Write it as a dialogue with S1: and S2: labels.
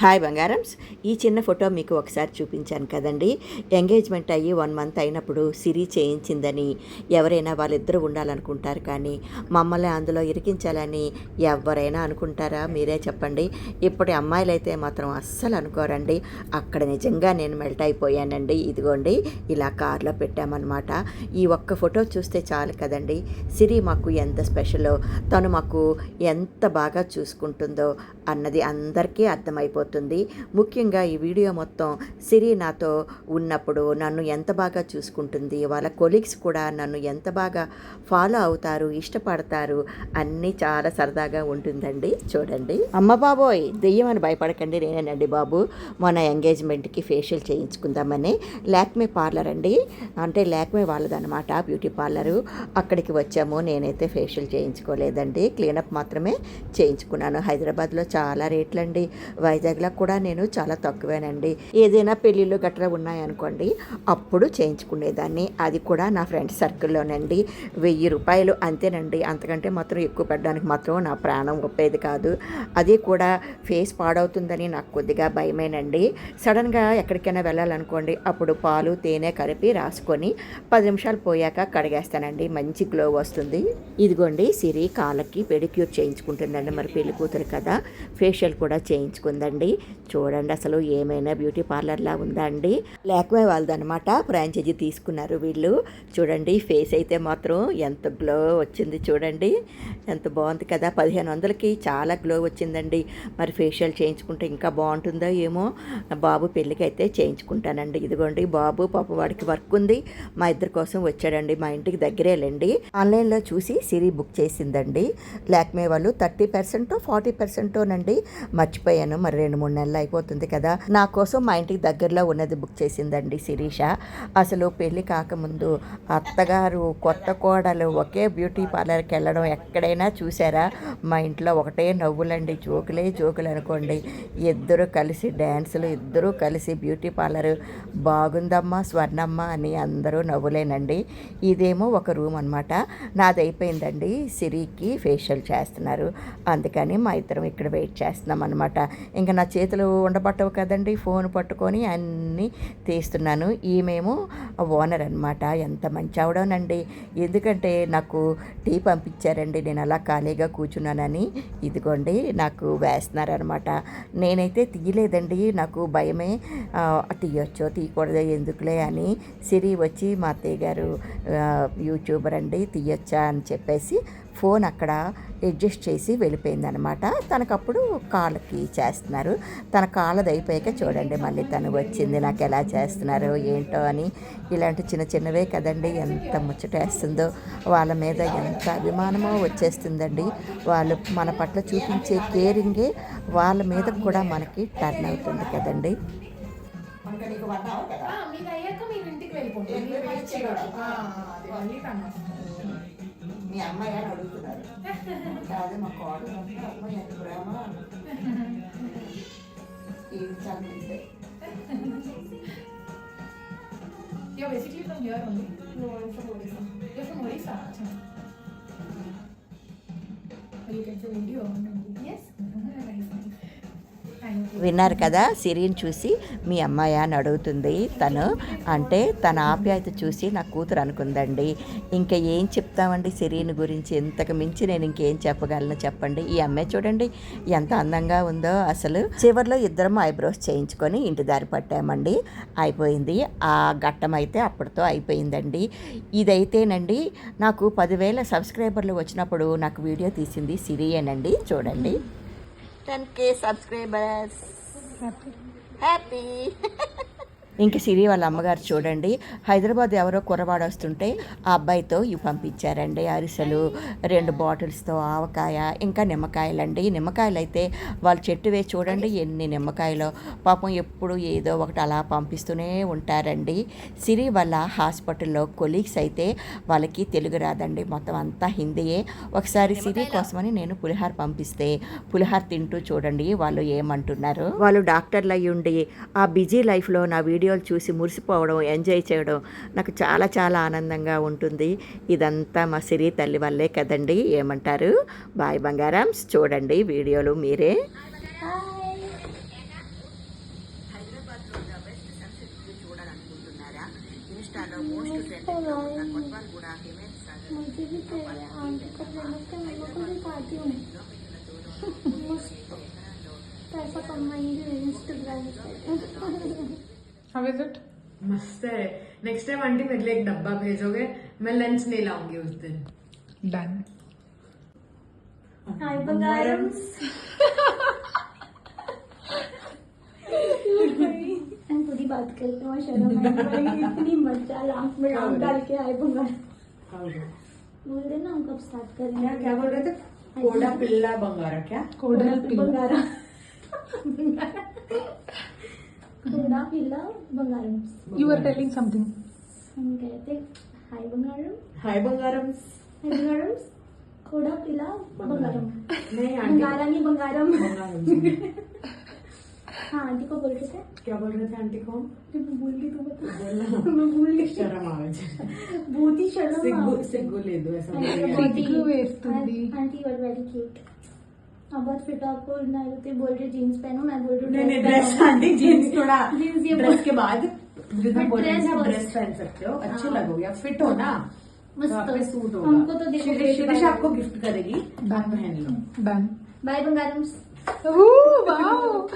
S1: Hi బంగారమ్స్. ఈ చిన్న photo మీకు ఒకసారి చూపించాను కదండి. ఎంగేజ్మెంట్ అయ్యి 1 మంత్ అయినప్పుడు సిరి చేయించిందని ఎవరైనా వాళ్ళిద్దరూ ఉండాలనుకుంటారు, కానీ మమ్మల్ని అందులో ఇరికించాలని ఎవరైనా అనుకుంటారా? మీరే చెప్పండి. ఇప్పటి అమ్మాయిలు అయితే మాత్రం అస్సలు అనుకోరండి. అక్కడ నిజంగా నేను మెల్ట్ అయిపోయానండి. ఇదిగోండి ఇలా కార్లో పెట్టామన్నమాట. ఈ ఒక్క ఫోటో చూస్తే చాలు కదండి, సిరి మాకు ఎంత స్పెషలో, తను మాకు ఎంత బాగా చూసుకుంటుందో అన్నది అందరికీ అర్థమైపోతుంది. ముఖ్యంగా ఈ వీడియో మొత్తం సిరి నాతో ఉన్నప్పుడు నన్ను ఎంత బాగా చూసుకుంటుంది, వాళ్ళ కొలీగ్స్ కూడా నన్ను ఎంత బాగా ఫాలో అవుతారు, ఇష్టపడతారు, అన్నీ చాలా సరదాగా ఉంటుందండి. చూడండి. అమ్మ బాబోయ్, దెయ్యం అని భయపడకండి, నేనేనండి బాబు. మన ఎంగేజ్మెంట్కి ఫేషియల్ చేయించుకుందామని లాక్మే పార్లర్ అండి, అంటే లాక్మే వాళ్ళదనమాట బ్యూటీ పార్లరు. అక్కడికి వచ్చాము. నేనైతే ఫేషియల్ చేయించుకోలేదండి, క్లీనప్ మాత్రమే చేయించుకున్నాను. హైదరాబాద్లో చాలా రేట్లండి, వైజాగ్లో కూడా నేను చాలా తక్కువేనండి. ఏదైనా పెళ్ళిళ్ళు గట్రా ఉన్నాయనుకోండి అప్పుడు చేయించుకునేదాన్ని, అది కూడా నా ఫ్రెండ్స్ సర్కిల్లోనండి. 1000 రూపాయలు అంతేనండి, అంతకంటే మాత్రం ఎక్కువ పెట్టడానికి మాత్రం నా ప్రాణం ఒప్పేది కాదు. అది కూడా ఫేస్ పాడవుతుందని నాకు కొద్దిగా భయమేనండి. సడన్గా ఎక్కడికైనా వెళ్ళాలనుకోండి అప్పుడు పాలు తేనె కలిపి రాసుకొని 10 నిమిషాలు పోయాక కడిగేస్తానండి, మంచి గ్లో వస్తుంది. ఇదిగోండి సిరి కాళ్ళకి పెడిక్యూర్ చేయించుకుంటుందండి, మరి పెళ్లి కూతురు కదా, ఫేషియల్ కూడా చేయించుకుందండి. చూడండి అసలు ఏమైనా బ్యూటీ పార్లర్లా ఉందా అండి. లాక్మే వాళ్ళదనమాట, ఫ్రాంచైజీ తీసుకున్నారు వీళ్ళు. చూడండి ఫేస్ అయితే మాత్రం ఎంత గ్లో వచ్చింది, చూడండి ఎంత బాగుంది కదా. 1500కి చాలా గ్లో వచ్చిందండి. మరి ఫేషియల్ చేయించుకుంటే ఇంకా బాగుంటుందో ఏమో. బాబు పెళ్ళికి అయితే చేయించుకుంటానండి. ఇదిగోండి బాబు పాప, వాడికి వర్క్ ఉంది, మా ఇద్దరి కోసం వచ్చాడండి, మా ఇంటికి దగ్గరేలండి. ఆన్లైన్లో చూసి సిరి బుక్ చేసిందండి. లాక్మే వాళ్ళు 30% 40%నండి, మర్చిపోయాను. మరి 2-3 నెలలు అయిపోతుంది కదా. నా కోసం మా ఇంటికి దగ్గరలో ఉన్నది బుక్ చేసిందండి శిరీష. అసలు పెళ్ళి కాకముందు అత్తగారు కొత్త కోడలు ఒకే బ్యూటీ పార్లర్కి వెళ్ళడం ఎక్కడైనా చూసారా? మా ఇంట్లో ఒకటే నవ్వులండి, జోకులే జోకులు అనుకోండి. ఇద్దరు కలిసి డ్యాన్సులు, ఇద్దరూ కలిసి బ్యూటీ పార్లర్ బాగుందమ్మా స్వర్ణమ్మ అని అందరూ నవ్వులేనండి. ఇదేమో ఒక రూమ్ అనమాట, నాది అయిపోయిందండి. సిరికి ఫేషియల్ చేస్తున్నారు, అందుకని మా ఇద్దరం ఇక్కడ వెయిట్ చేస్తున్నాం అనమాట. ఇంకా నా చేతులు ఉండబట్టవు కదండి, ఫోన్ పట్టుకొని అన్నీ తీస్తున్నాను. ఈమెమో ఓనర్ అనమాట, ఎంత మంచి అవడోనండి. ఎందుకంటే నాకు టీ పంపించారండి, నేను అలా ఖాళీగా కూర్చున్నానని. ఇదిగోండి నాకు వేస్తున్నారనమాట. నేనైతే తీయలేదండి, నాకు భయమే, తీయొచ్చో తీయకూడదో ఎందుకులే అని. సిరి వచ్చి మా అత్తయ్య గారు యూట్యూబర్ అండి, తీయొచ్చా అని చెప్పేసి ఫోన్ అక్కడ అడ్జస్ట్ చేసి వెళ్ళిపోయిందనమాట. తనకప్పుడు కాళ్ళకి చేస్తున్నారు. తన కాళ్ళది అయిపోయాక చూడండి మళ్ళీ తను వచ్చింది, నాకు ఎలా చేస్తున్నారో ఏంటో అని. ఇలాంటి చిన్న చిన్నవే కదండి, ఎంత ముచ్చటేస్తుందో, వాళ్ళ మీద ఎంత అభిమానమో వచ్చేస్తుందండి. వాళ్ళు మన పట్ల చూపించే కేరింగే వాళ్ళ మీద కూడా మనకి టర్న్ అవుతుంది కదండి. మీ అమ్మాయి అని అడుగుతున్నారు, అదే మా కోడలు అమ్మాయి ఎంత ప్రేమ చదివితే.
S2: You're basically from here only? No, I'm from Odisha. You're from Odisha? Oh, you can say video? Yes? Nice, nice.
S1: విన్నారు కదా, సిరిని చూసి మీ అమ్మాయి అని అడుగుతుంది తను. అంటే తన ఆప్యాయత చూసి నా కూతురు అనుకుందండి. ఇంకా ఏం చెప్తామండి సిరిని గురించి, ఇంతకు మించి నేను ఇంకేం చెప్పగలను చెప్పండి. ఈ అమ్మాయి చూడండి ఎంత అందంగా ఉందో అసలు. చివరిలో ఇద్దరం ఐబ్రోస్ చేయించుకొని ఇంటి దారి పట్టామండి, అయిపోయింది. ఆ ఘట్టం అయితే అప్పటితో అయిపోయిందండి. ఇదైతేనండి నాకు 10,000 సబ్స్క్రైబర్లు వచ్చినప్పుడు నాకు వీడియో తీసింది సిరియేనండి. చూడండి, 10K సబ్స్క్రైబర్స్, హ్యాపీ. ఇంక సిరి వాళ్ళ అమ్మగారు చూడండి, హైదరాబాద్ ఎవరో కుర్రవాడు వస్తుంటే ఆ అబ్బాయితో ఇవి పంపించారండి, అరిసెలు 2 బాటిల్స్తో ఆవకాయ, ఇంకా నిమ్మకాయలండి. నిమ్మకాయలు అయితే వాళ్ళ చెట్టు వేసి చూడండి ఎన్ని నిమ్మకాయలు, పాపం ఎప్పుడు ఏదో ఒకటి అలా పంపిస్తూనే ఉంటారండి. సిరి వాళ్ళ హాస్పిటల్లో కొలీగ్స్ అయితే వాళ్ళకి తెలుగు రాదండి, మొత్తం అంతా హిందీయే. ఒకసారి సిరి కోసమని నేను పులిహార పంపిస్తే పులిహార తింటూ చూడండి వాళ్ళు ఏమంటున్నారు. వాళ్ళు డాక్టర్లు అయ్యి ఉండి ఆ బిజీ లైఫ్లో నా వీడియోలు చూసి మురిసిపోవడం, ఎంజాయ్ చేయడం నాకు చాలా చాలా ఆనందంగా ఉంటుంది. ఇదంతా మా సిరి తల్లి వల్లే కదండి, ఏమంటారు? బాయ్ బంగారమ్స్. చూడండి వీడియోలు మీరే.
S3: मुझे भी तेरे आंटी को फेमस के मम्मा को दिखाती हूँ मस्त पैसा कमाएंगे इंस्टाग्राम पे
S2: हाउ इज इट? मस्त है. नेक्स्ट टाइम आंटी मेरे लिए एक डब्बा भेजोगे, मैं लंच नहीं लाऊंगी उस दिन. डन.
S3: हाय बंगारम्स मैं पूरी बात करती हूँ शर्म आई इतनी मजा लाख में आम डाल के हाय बंगार बोल देना हम कब स्टार्ट करेंगे.
S2: क्या बोल रहे थे? कोडा पिल्ला बंगारा. क्या
S3: कोडा बंगारा कोडा पिल्ला बंगारम्स.
S2: You are telling something.
S3: हम कहते हाय बंगारम
S2: हाय बंगारम्स.
S3: हाय बंगारम्स कोडा पिल्ला बंगारम.
S2: नहीं आंटी,
S3: बंगारा नहीं बंगारम.
S2: बंगारम्स.
S3: हाँ आंटी को बोल रहे थे.
S2: क्या बोल रहे थे आंटी को?
S3: भूल गई तू बता.
S2: बोलना.
S3: मैं भूल गई.
S2: शर्म आवे छे.
S3: बहुत ही शर्म
S2: सिग्गू
S3: आ
S2: सिग्गू ले दो ऐसा
S3: आंटी
S2: बोल
S3: बहुत
S2: रही
S3: ही आंटी वर वेरी क्यूट. अब बहुत फिट आपको नहीं होते बोल रहे जीन्स पहनो मैं बोल रही
S2: नहीं ड्रेस आंटी जीन्स थोड़ा
S3: जीन्स ये
S2: ड्रेस के बाद जितना बोल रहे
S3: ड्रेस
S2: थे आप
S3: first.
S2: ड्रेस पहन सकते हो. अच्छे
S3: हाँ.
S2: लगोगे, आप फिट हो ना,
S3: मस्त
S2: तो आप पे सूट होगा.
S3: हमको तो देखो
S2: शिरीष आपको गिफ्ट करेगी, आप पहन लो.
S4: Done.
S3: बाय बंगारम्स.
S4: Ooh, wow.